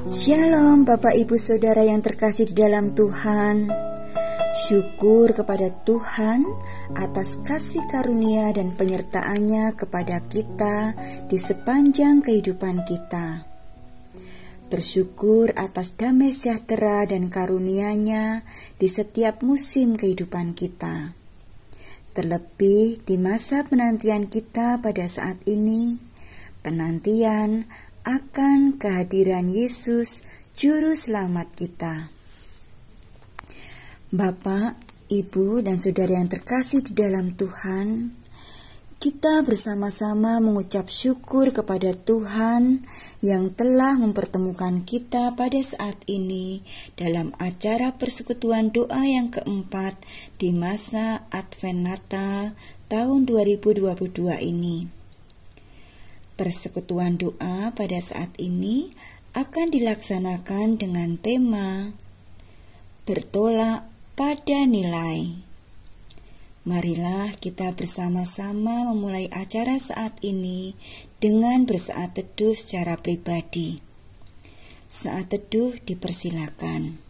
Shalom Bapak Ibu Saudara yang terkasih di dalam Tuhan. Syukur kepada Tuhan atas kasih karunia dan penyertaan-Nya kepada kita di sepanjang kehidupan kita. Bersyukur atas damai sejahtera dan karunia-Nya di setiap musim kehidupan kita. Terlebih di masa penantian kita pada saat ini, penantian akan kehadiran Yesus, Juru Selamat kita. Bapak, Ibu, dan Saudara yang terkasih di dalam Tuhan, kita bersama-sama mengucap syukur kepada Tuhan yang telah mempertemukan kita pada saat ini dalam acara persekutuan doa yang keempat di masa Advent Natal tahun 2022 ini. Persekutuan doa pada saat ini akan dilaksanakan dengan tema bertolak pada nilai. Marilah kita bersama-sama memulai acara saat ini dengan bersaat teduh secara pribadi. Saat teduh dipersilakan.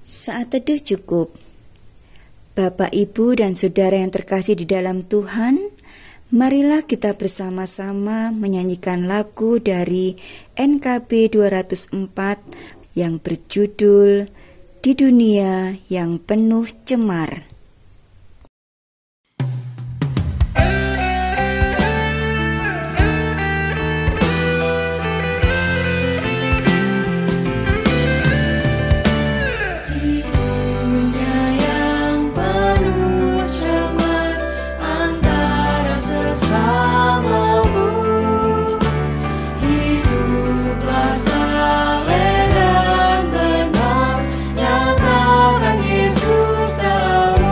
Saat teduh cukup. Bapak, Ibu, dan Saudara yang terkasih di dalam Tuhan, marilah kita bersama-sama menyanyikan lagu dari NKB 204 yang berjudul Di Dunia yang Penuh Cemar. Yesus dalam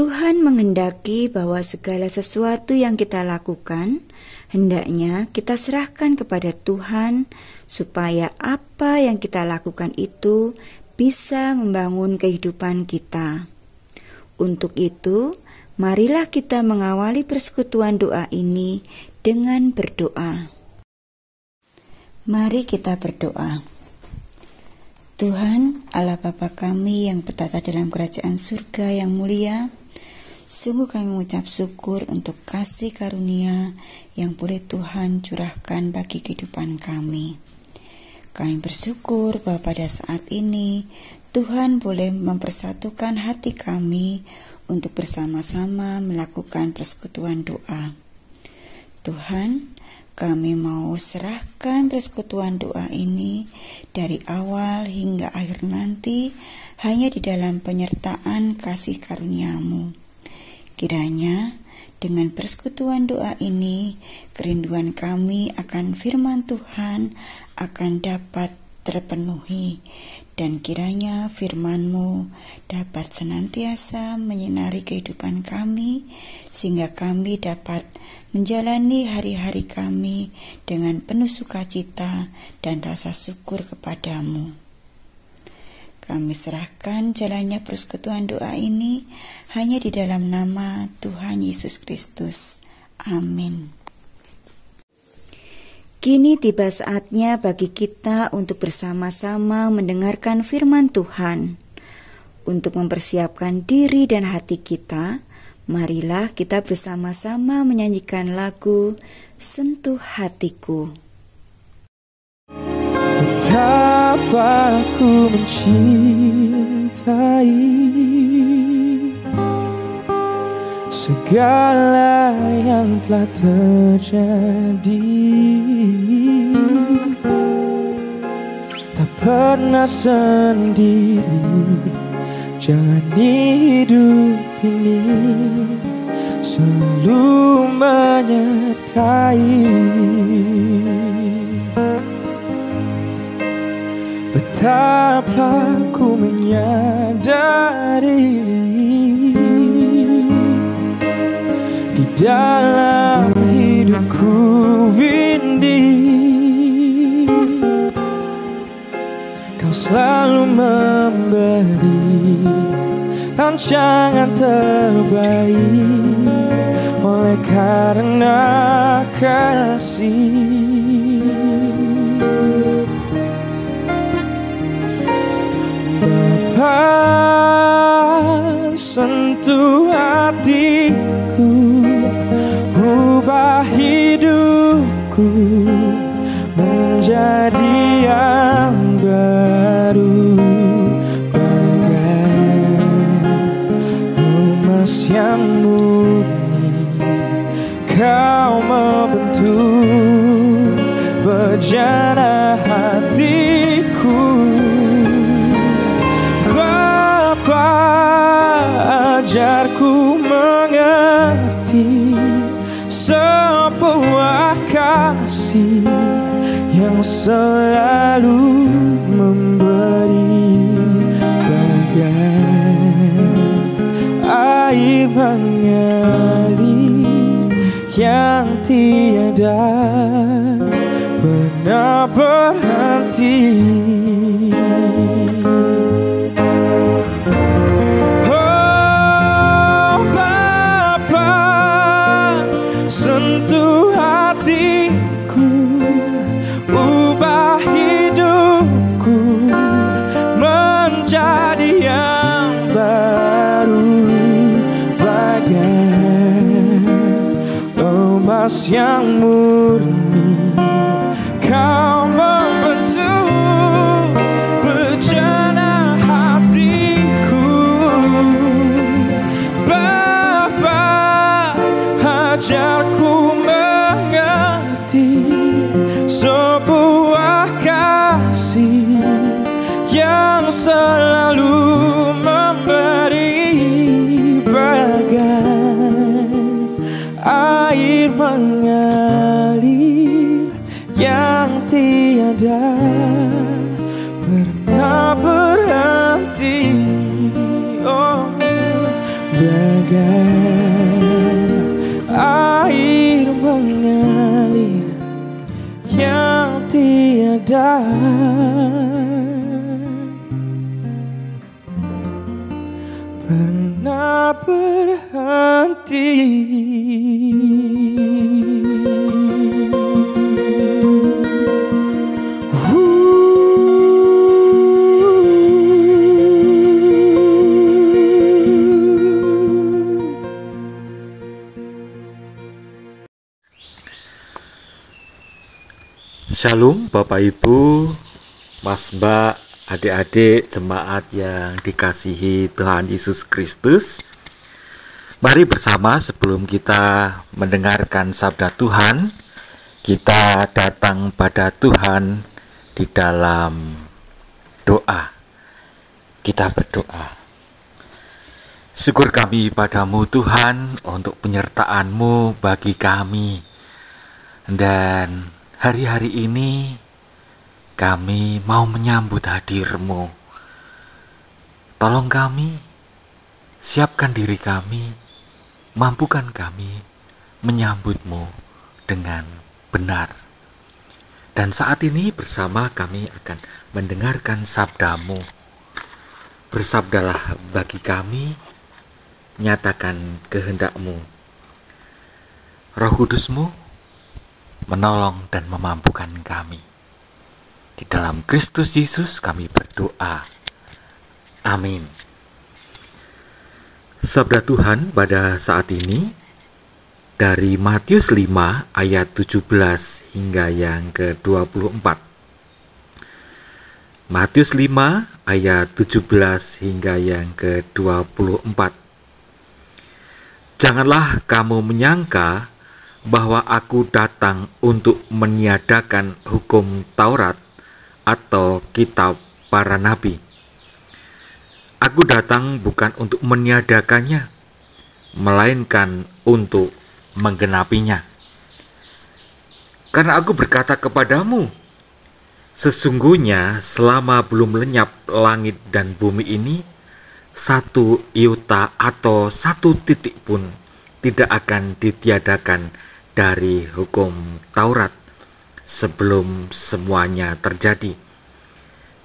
Tuhan menghendaki bahwa segala sesuatu yang kita lakukan, hendaknya kita serahkan kepada Tuhan, supaya apa yang kita lakukan itu bisa membangun kehidupan kita. Untuk itu, marilah kita mengawali persekutuan doa ini dengan berdoa. Mari kita berdoa. Tuhan, Allah Bapa kami yang bertata dalam kerajaan surga yang mulia, sungguh kami mengucap syukur untuk kasih karunia yang boleh Tuhan curahkan bagi kehidupan kami. Kami bersyukur bahwa pada saat ini Tuhan boleh mempersatukan hati kami untuk bersama-sama melakukan persekutuan doa. Tuhan, kami mau serahkan persekutuan doa ini dari awal hingga akhir nanti hanya di dalam penyertaan kasih karunia-Mu. Kiranya dengan persekutuan doa ini, kerinduan kami akan firman Tuhan akan dapat terpenuhi, dan kiranya firman-Mu dapat senantiasa menyinari kehidupan kami, sehingga kami dapat menjalani hari-hari kami dengan penuh sukacita dan rasa syukur kepadamu. Kami serahkan jalannya persekutuan doa ini hanya di dalam nama Tuhan Yesus Kristus. Amin. Kini tiba saatnya bagi kita untuk bersama-sama mendengarkan firman Tuhan. Untuk mempersiapkan diri dan hati kita, marilah kita bersama-sama menyanyikan lagu Sentuh Hatiku. Betapa ku mencintai segala yang telah terjadi, tak pernah sendiri jalani hidup ini, selalu menyertai. Betapa ku menyadari di dalam hidupku ini Kau selalu memberi rancangan terbaik oleh karena kasih. Sentuh hatiku, ubah hidupku menjadi yang baru, bagai emas yang murni. Kau membentuk bejana hatiku. Ajarku mengerti sebuah kasih yang selalu memberi, bagai air mengalir yang tiada pernah berhenti. Yang murni, Kau membentuk bejana hatiku. Bapa, ajarku mengerti sebuah kasih yang selalu memberi, bagai air mengalir yang tiada pernah berhenti. Oh, bagai bagai air mengalir yang tiada pernah berhenti. Shalom Bapak Ibu, Mas Mbak, adik-adik jemaat yang dikasihi Tuhan Yesus Kristus. Mari bersama sebelum kita mendengarkan sabda Tuhan, kita datang pada Tuhan di dalam doa. Kita berdoa. Syukur kami padamu Tuhan untuk penyertaan-Mu bagi kami. Dan hari-hari ini kami mau menyambut hadir-Mu. Tolong kami, siapkan diri kami, mampukan kami menyambut-Mu dengan benar. Dan saat ini bersama kami akan mendengarkan sabda-Mu. Bersabdalah bagi kami, nyatakan kehendak-Mu. Roh Kudus-Mu menolong dan memampukan kami. Di dalam Kristus Yesus kami berdoa. Amin. Sabda Tuhan pada saat ini dari Matius 5 ayat 17 hingga yang ke-24. Matius 5 ayat 17 hingga yang ke-24. Janganlah kamu menyangka bahwa aku datang untuk meniadakan hukum Taurat atau kitab para nabi. Aku datang bukan untuk meniadakannya, melainkan untuk menggenapinya. Karena aku berkata kepadamu, sesungguhnya selama belum lenyap langit dan bumi ini, satu iota atau satu titik pun tidak akan ditiadakan dari hukum Taurat sebelum semuanya terjadi.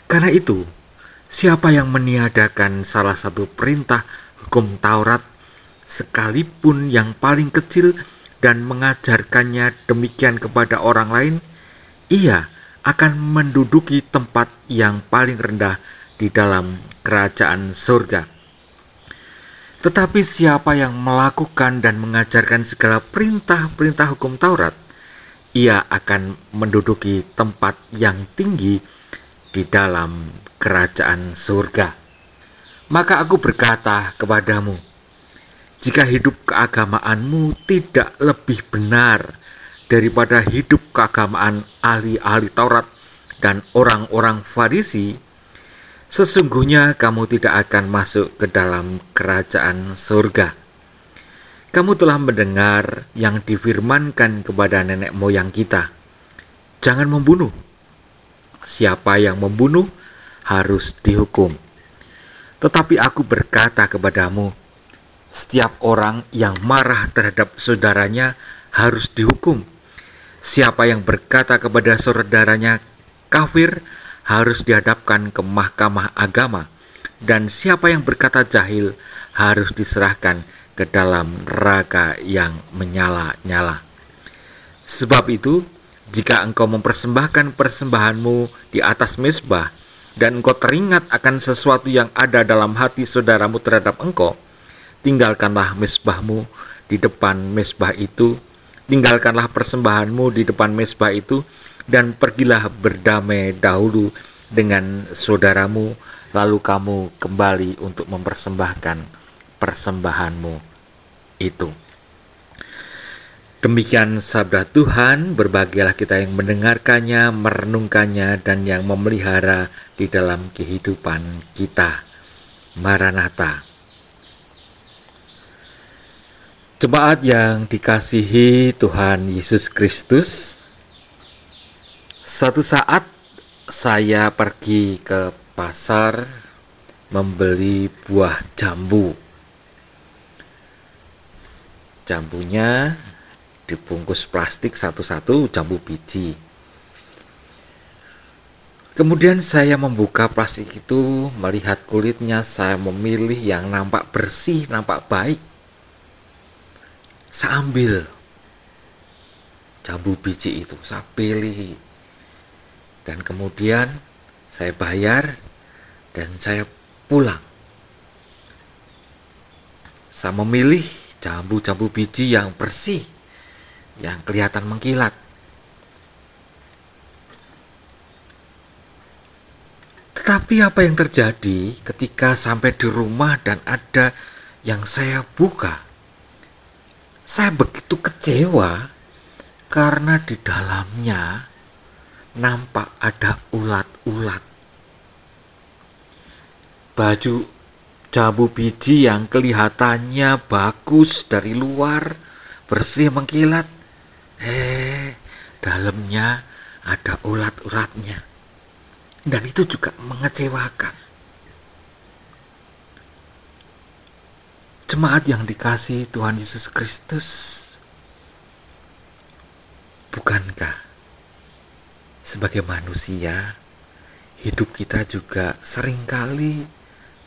Karena itu, siapa yang meniadakan salah satu perintah hukum Taurat, sekalipun yang paling kecil, dan mengajarkannya demikian kepada orang lain, ia akan menduduki tempat yang paling rendah di dalam kerajaan surga. Tetapi siapa yang melakukan dan mengajarkan segala perintah-perintah hukum Taurat, ia akan menduduki tempat yang tinggi di dalam kerajaan surga. Maka aku berkata kepadamu, jika hidup keagamaanmu tidak lebih benar daripada hidup keagamaan ahli-ahli Taurat dan orang-orang Farisi, sesungguhnya kamu tidak akan masuk ke dalam kerajaan surga. Kamu telah mendengar yang difirmankan kepada nenek moyang kita, jangan membunuh. Siapa yang membunuh harus dihukum. Tetapi aku berkata kepadamu, setiap orang yang marah terhadap saudaranya harus dihukum. Siapa yang berkata kepada saudaranya kafir harus dihadapkan ke mahkamah agama, dan siapa yang berkata jahil harus diserahkan ke dalam neraka yang menyala-nyala. Sebab itu, jika engkau mempersembahkan persembahanmu di atas mezbah, dan engkau teringat akan sesuatu yang ada dalam hati saudaramu terhadap engkau, tinggalkanlah mezbahmu di depan mezbah itu, tinggalkanlah persembahanmu di depan mezbah itu, dan pergilah berdamai dahulu dengan saudaramu, lalu kamu kembali untuk mempersembahkan persembahanmu itu. Demikian sabda Tuhan, berbahagialah kita yang mendengarkannya, merenungkannya, dan yang memelihara di dalam kehidupan kita. Maranatha. Jemaat yang dikasihi Tuhan Yesus Kristus, suatu saat saya pergi ke pasar membeli buah jambu. Jambunya dibungkus plastik satu-satu, jambu biji. Kemudian saya membuka plastik itu, melihat kulitnya, saya memilih yang nampak bersih, nampak baik. Saya ambil jambu biji itu, saya pilih. Dan kemudian saya bayar dan saya pulang. Saya memilih jambu-jambu biji yang bersih, yang kelihatan mengkilat. Tetapi apa yang terjadi ketika sampai di rumah dan ada yang saya buka? Saya begitu kecewa karena di dalamnya nampak ada ulat-ulat. Baju jambu biji yang kelihatannya bagus dari luar, bersih mengkilat, dalamnya ada ulat-ulatnya. Dan itu juga mengecewakan. Jemaat yang dikasihi Tuhan Yesus Kristus, bukankah sebagai manusia hidup kita juga seringkali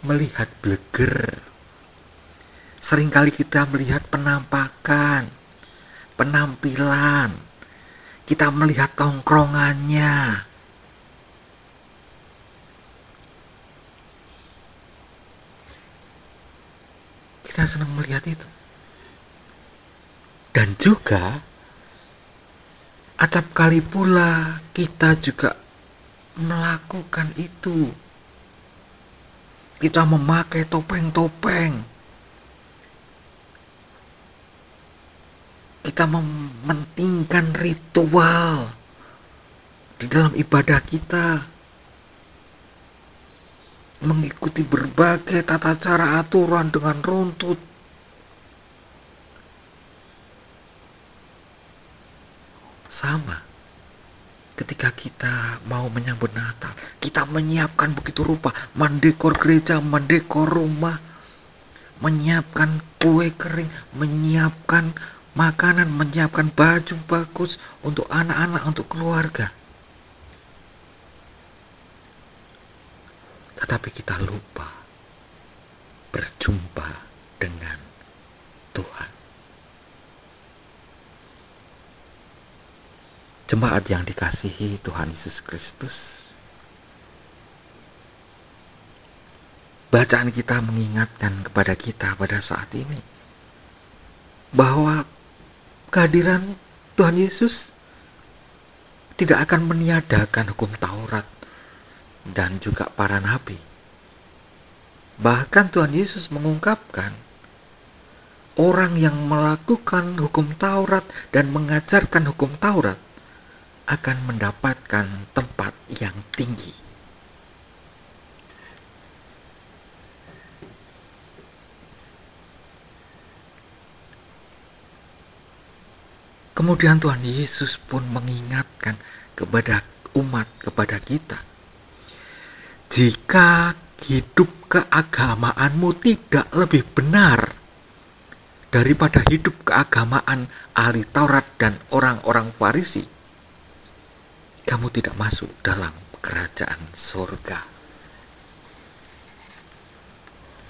melihat bleger. Seringkali kita melihat penampakan, penampilan, kita melihat tongkrongannya. Kita senang melihat itu. Dan juga acap kali pula kita juga melakukan itu. Kita memakai topeng-topeng. Kita mementingkan ritual di dalam ibadah kita. Mengikuti berbagai tata cara aturan dengan runtut. Sama ketika kita mau menyambut Natal, kita menyiapkan begitu rupa, mendekor gereja, mendekor rumah, menyiapkan kue kering, menyiapkan makanan, menyiapkan baju bagus untuk anak-anak, untuk keluarga. Tetapi kita lupa berjumpa dengan Tuhan. Jemaat yang dikasihi Tuhan Yesus Kristus, bacaan kita mengingatkan kepada kita pada saat ini bahwa kehadiran Tuhan Yesus tidak akan meniadakan hukum Taurat dan juga para nabi. Bahkan Tuhan Yesus mengungkapkan orang yang melakukan hukum Taurat dan mengajarkan hukum Taurat akan mendapatkan tempat yang tinggi. Kemudian Tuhan Yesus pun mengingatkan kepada umat, kepada kita, jika hidup keagamaanmu tidak lebih benar daripada hidup keagamaan ahli Taurat dan orang-orang Farisi, kamu tidak masuk dalam kerajaan surga.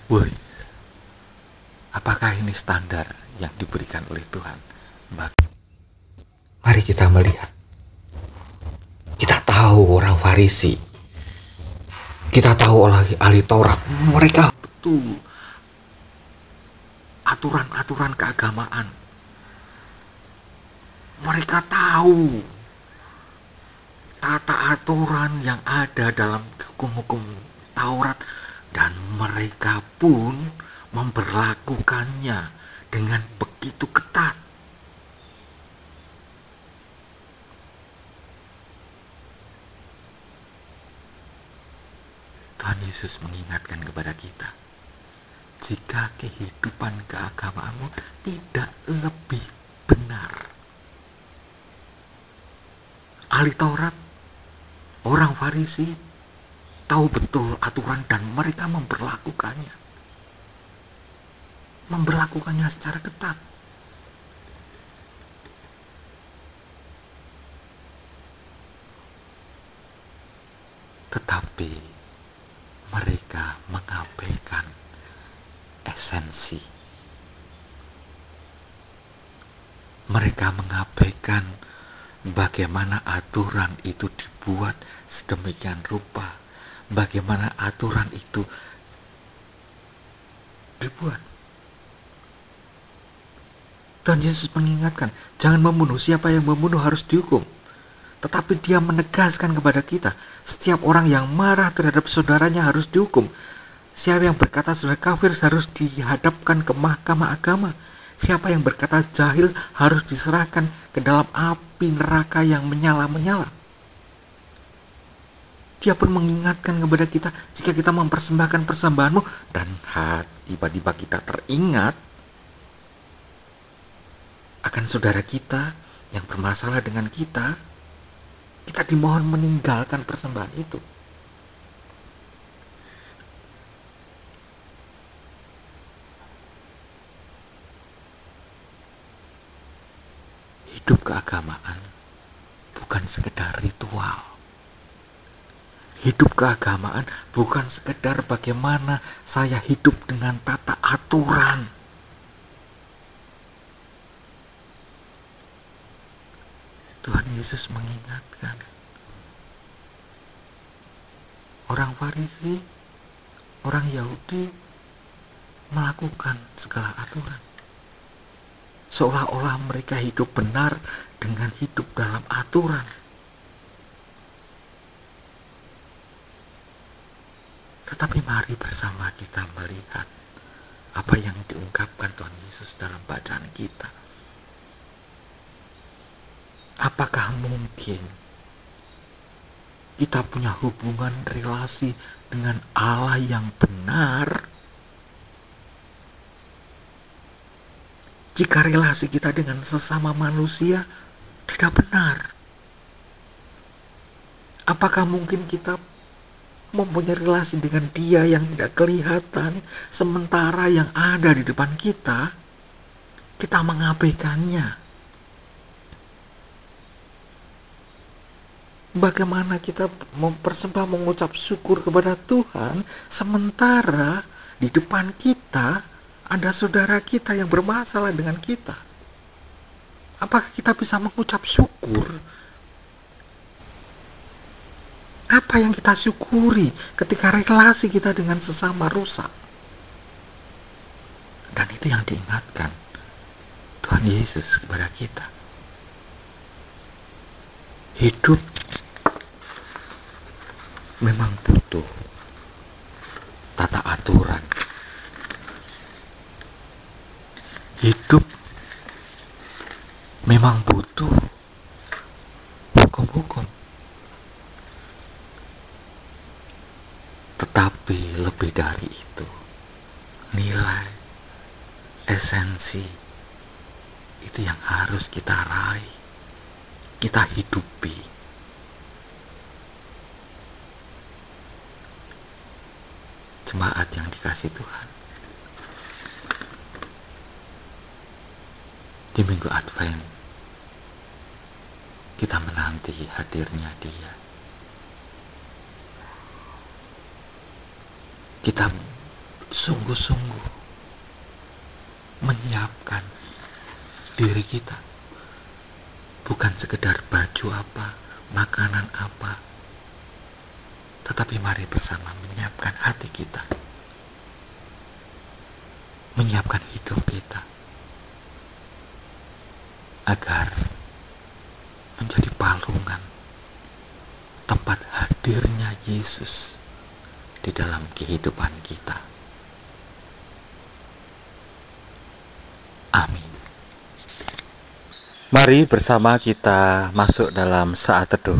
Woi, apakah ini standar yang diberikan oleh Tuhan? Mari kita melihat. Kita tahu orang Farisi, kita tahu ahli Taurat, mereka betul aturan-aturan keagamaan. Mereka tahu tata aturan yang ada dalam hukum-hukum Taurat, dan mereka pun memberlakukannya dengan begitu ketat. Tuhan Yesus mengingatkan kepada kita, jika kehidupan keagamaanmu tidak lebih benar. Ahli Taurat, orang Farisi tahu betul aturan dan mereka memberlakukannya secara ketat. esensi. Mereka mengabaikan bagaimana aturan itu dibuat sedemikian rupa, bagaimana aturan itu dibuat. Tuhan Yesus mengingatkan, jangan membunuh, siapa yang membunuh harus dihukum. Tetapi dia menegaskan kepada kita, setiap orang yang marah terhadap saudaranya harus dihukum. Siapa yang berkata saudara kafir harus dihadapkan ke mahkamah agama. Siapa yang berkata jahil harus diserahkan ke dalam api neraka yang menyala-menyala. Dia pun mengingatkan kepada kita, jika kita mempersembahkan persembahanmu dan tiba-tiba kita teringat akan saudara kita yang bermasalah dengan kita dimohon meninggalkan persembahan itu. Hidup keagamaan bukan sekedar ritual. Hidup keagamaan bukan sekedar bagaimana saya hidup dengan tata aturan. Tuhan Yesus mengingatkan, orang Farisi, orang Yahudi melakukan segala aturan. Seolah-olah mereka hidup benar dengan hidup dalam aturan. Tetapi mari bersama kita melihat apa yang diungkapkan Tuhan Yesus dalam bacaan kita. Apakah mungkin kita punya hubungan relasi dengan Allah yang benar jika relasi kita dengan sesama manusia tidak benar? Apakah mungkin kita mempunyai relasi dengan Dia yang tidak kelihatan, sementara yang ada di depan kita mengabaikannya? Bagaimana kita mengucap syukur kepada Tuhan sementara di depan kita ada saudara kita yang bermasalah dengan kita? Apakah kita bisa mengucap syukur? Apa yang kita syukuri ketika relasi kita dengan sesama rusak? Dan itu yang diingatkan Tuhan Yesus kepada kita. Hidup memang butuh tata aturan. Hidup memang butuh hukum-hukum. Tetapi lebih dari itu, nilai, esensi, itu yang harus kita raih, kita hidupi. Jemaat yang dikasihi Tuhan, di Minggu Advent kita menanti hadirnya Dia. Kita sungguh-sungguh menyiapkan diri kita, bukan sekedar baju apa, makanan apa, tetapi mari bersama menyiapkan hati kita, menyiapkan hidup kita, agar menjadi palungan tempat hadirnya Yesus di dalam kehidupan kita. Amin. Mari bersama kita masuk dalam saat teduh.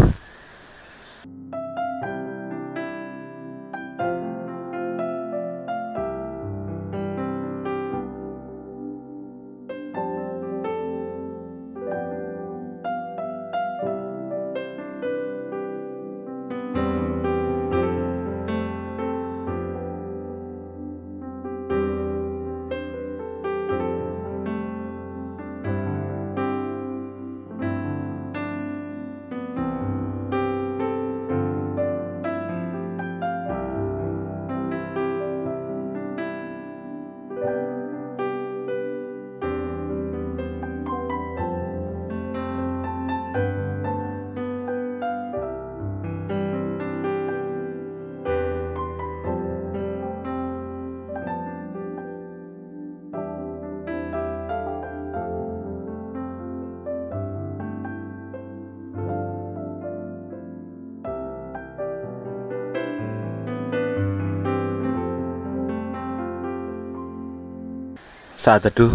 Saat teduh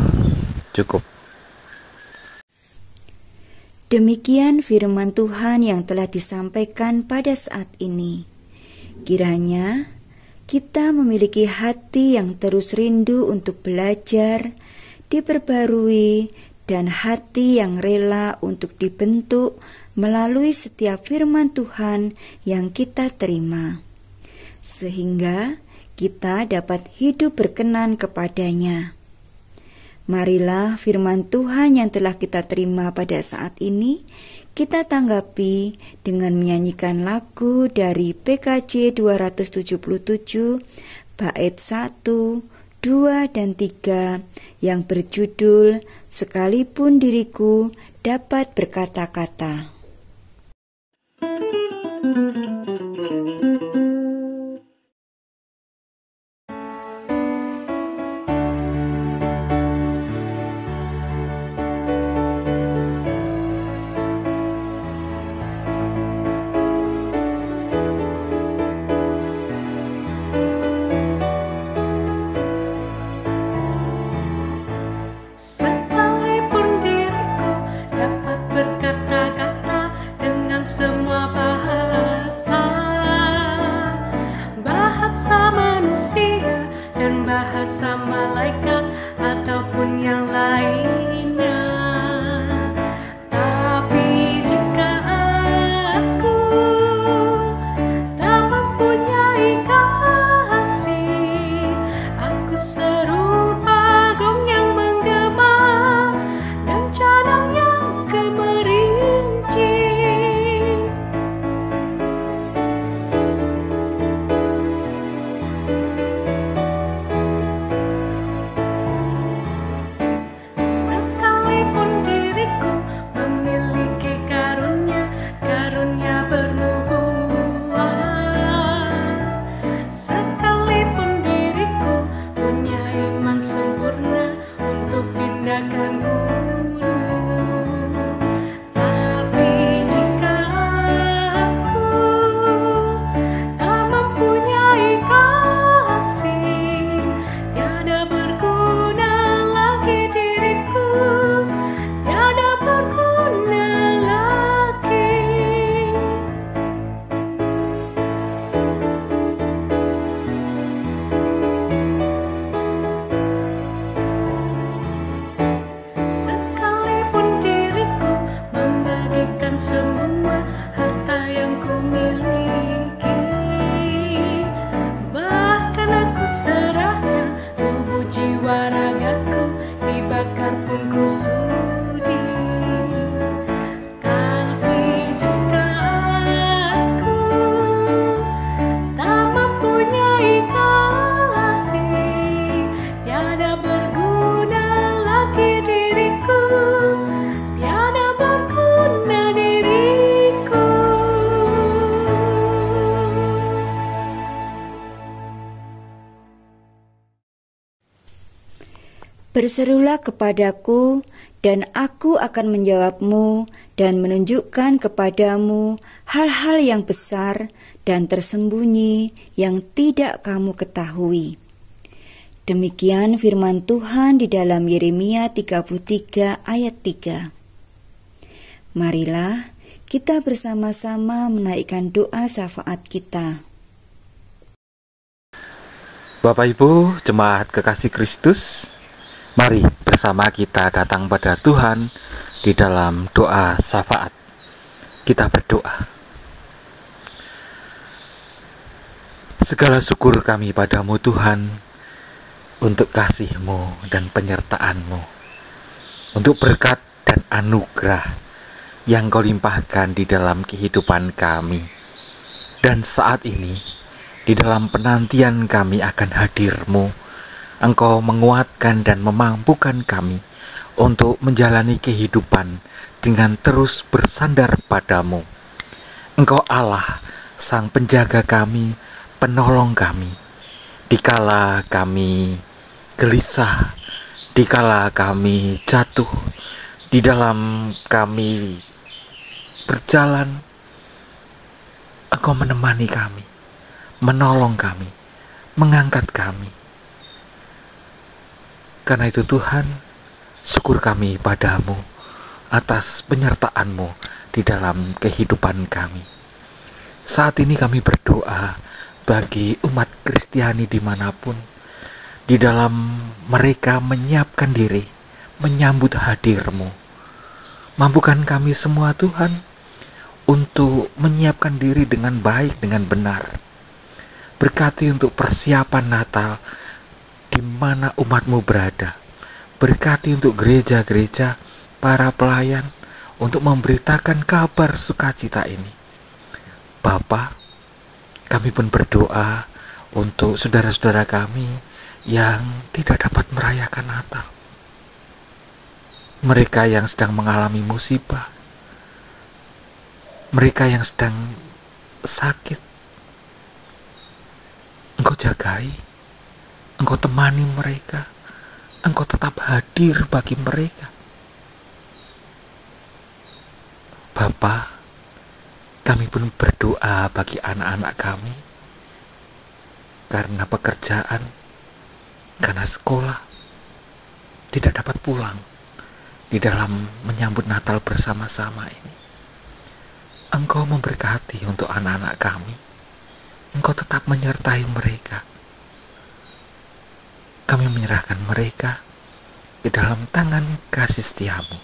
cukup. Demikian firman Tuhan yang telah disampaikan pada saat ini. Kiranya kita memiliki hati yang terus rindu untuk belajar, diperbarui, dan hati yang rela untuk dibentuk melalui setiap firman Tuhan yang kita terima, sehingga kita dapat hidup berkenan kepadanya. Marilah firman Tuhan yang telah kita terima pada saat ini kita tanggapi dengan menyanyikan lagu dari PKJ 277 bait 1, 2, dan 3 yang berjudul Sekalipun Diriku Dapat Berkata-kata. Berserulah kepadaku, dan aku akan menjawabmu dan menunjukkan kepadamu hal-hal yang besar dan tersembunyi yang tidak kamu ketahui. Demikian firman Tuhan di dalam Yeremia 33 ayat 3. Marilah kita bersama-sama menaikkan doa syafaat kita. Bapak Ibu, jemaat kekasih Kristus, mari bersama kita datang pada Tuhan di dalam doa syafaat. Kita berdoa. Segala syukur kami padamu Tuhan, untuk kasih-Mu dan penyertaan-Mu, untuk berkat dan anugerah yang Kau limpahkan di dalam kehidupan kami. Dan saat ini, di dalam penantian kami akan hadir-Mu, Engkau menguatkan dan memampukan kami untuk menjalani kehidupan dengan terus bersandar padamu. Engkau Allah, Sang Penjaga kami, Penolong kami. Dikala kami gelisah, dikala kami jatuh, di dalam kami berjalan, Engkau menemani kami, menolong kami, mengangkat kami. Karena itu Tuhan, syukur kami padamu atas penyertaan-Mu di dalam kehidupan kami. Saat ini kami berdoa bagi umat Kristiani dimanapun, di dalam mereka menyiapkan diri, menyambut hadir-Mu. Mampukan kami semua Tuhan, untuk menyiapkan diri dengan baik, dengan benar. Berkati untuk persiapan Natal, di mana umat-Mu berada. Berkati untuk gereja-gereja, para pelayan, untuk memberitakan kabar sukacita ini. Bapa, kami pun berdoa untuk saudara-saudara kami yang tidak dapat merayakan Natal. Mereka yang sedang mengalami musibah, mereka yang sedang sakit, Engkau jagai, Engkau temani mereka, Engkau tetap hadir bagi mereka. Bapa, kami pun berdoa bagi anak-anak kami, karena pekerjaan, karena sekolah, tidak dapat pulang di dalam menyambut Natal bersama-sama ini. Engkau memberkati untuk anak-anak kami. Engkau tetap menyertai mereka. Kami menyerahkan mereka di dalam tangan kasih setia-Mu.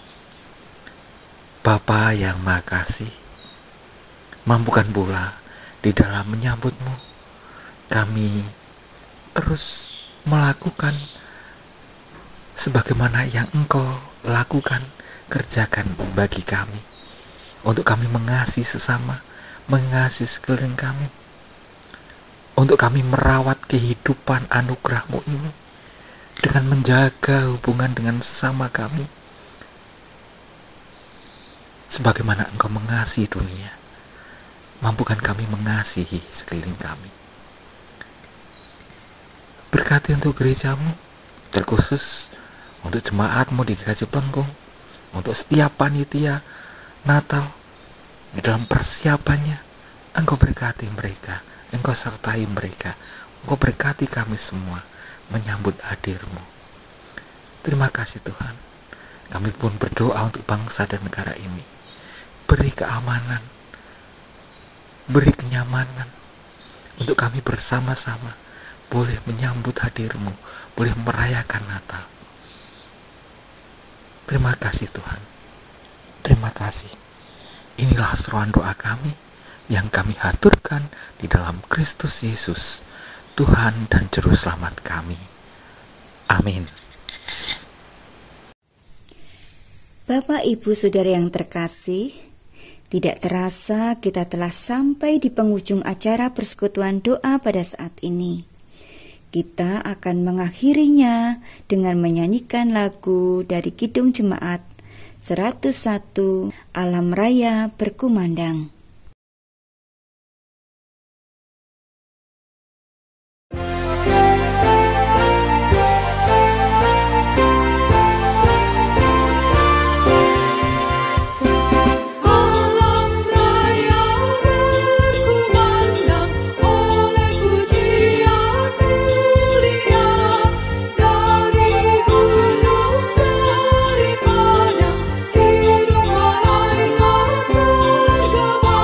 Bapa yang Maha Kasih, mampukan pula di dalam menyambut-Mu, kami terus melakukan sebagaimana yang Engkau lakukan, kerjakan bagi kami. Untuk kami mengasihi sesama, mengasihi sekeliling kami. Untuk kami merawat kehidupan anugerah-Mu ini dengan menjaga hubungan dengan sesama kami. Sebagaimana Engkau mengasihi dunia, mampukan kami mengasihi sekeliling kami. Berkati untuk gereja-Mu, terkhusus untuk jemaat-Mu di GKJ Plengkung, untuk setiap panitia Natal, di dalam persiapannya, Engkau berkati mereka, Engkau sertai mereka, Engkau berkati kami semua menyambut hadir-Mu. Terima kasih Tuhan. Kami pun berdoa untuk bangsa dan negara ini. Beri keamanan, beri kenyamanan, untuk kami bersama-sama boleh menyambut hadir-Mu, boleh merayakan Natal. Terima kasih Tuhan. Terima kasih. Inilah seruan doa kami yang kami haturkan di dalam Kristus Yesus, Tuhan dan Juru Selamat kami. Amin. Bapak, Ibu, Saudara yang terkasih, tidak terasa kita telah sampai di penghujung acara persekutuan doa pada saat ini. Kita akan mengakhirinya dengan menyanyikan lagu dari Kidung Jemaat 101, Alam Raya Berkumandang. Daripada kidung malaikat bergema.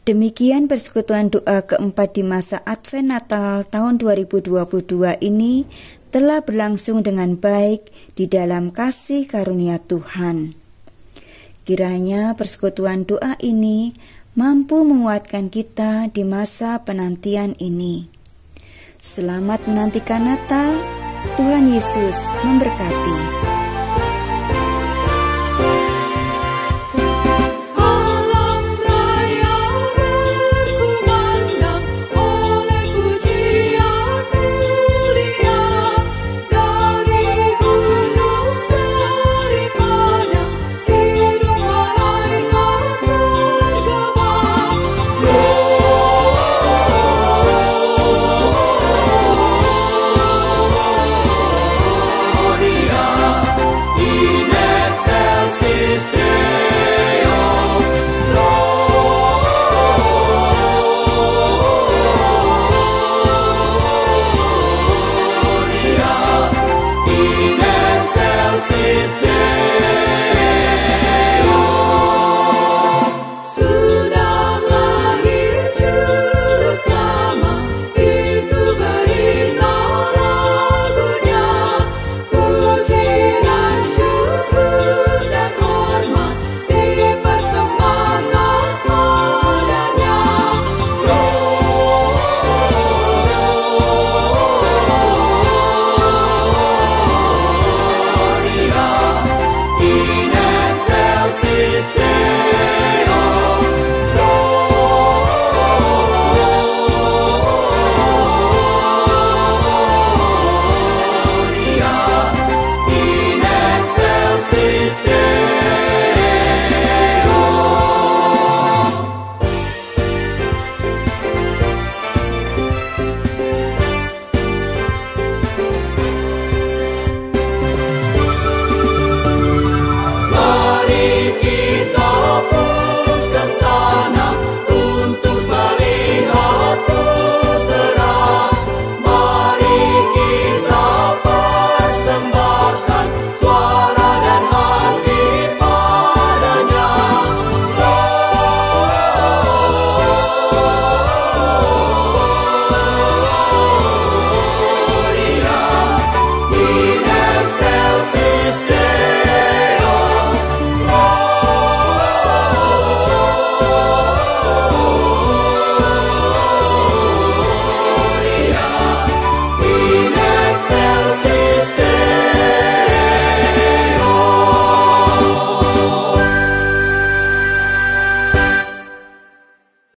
Demikian persekutuan doa keempat di masa Advent Natal tahun 2022 ini telah berlangsung dengan baik di dalam kasih karunia Tuhan. Kiranya persekutuan doa ini mampu menguatkan kita di masa penantian ini. Selamat menantikan Natal, Tuhan Yesus memberkati.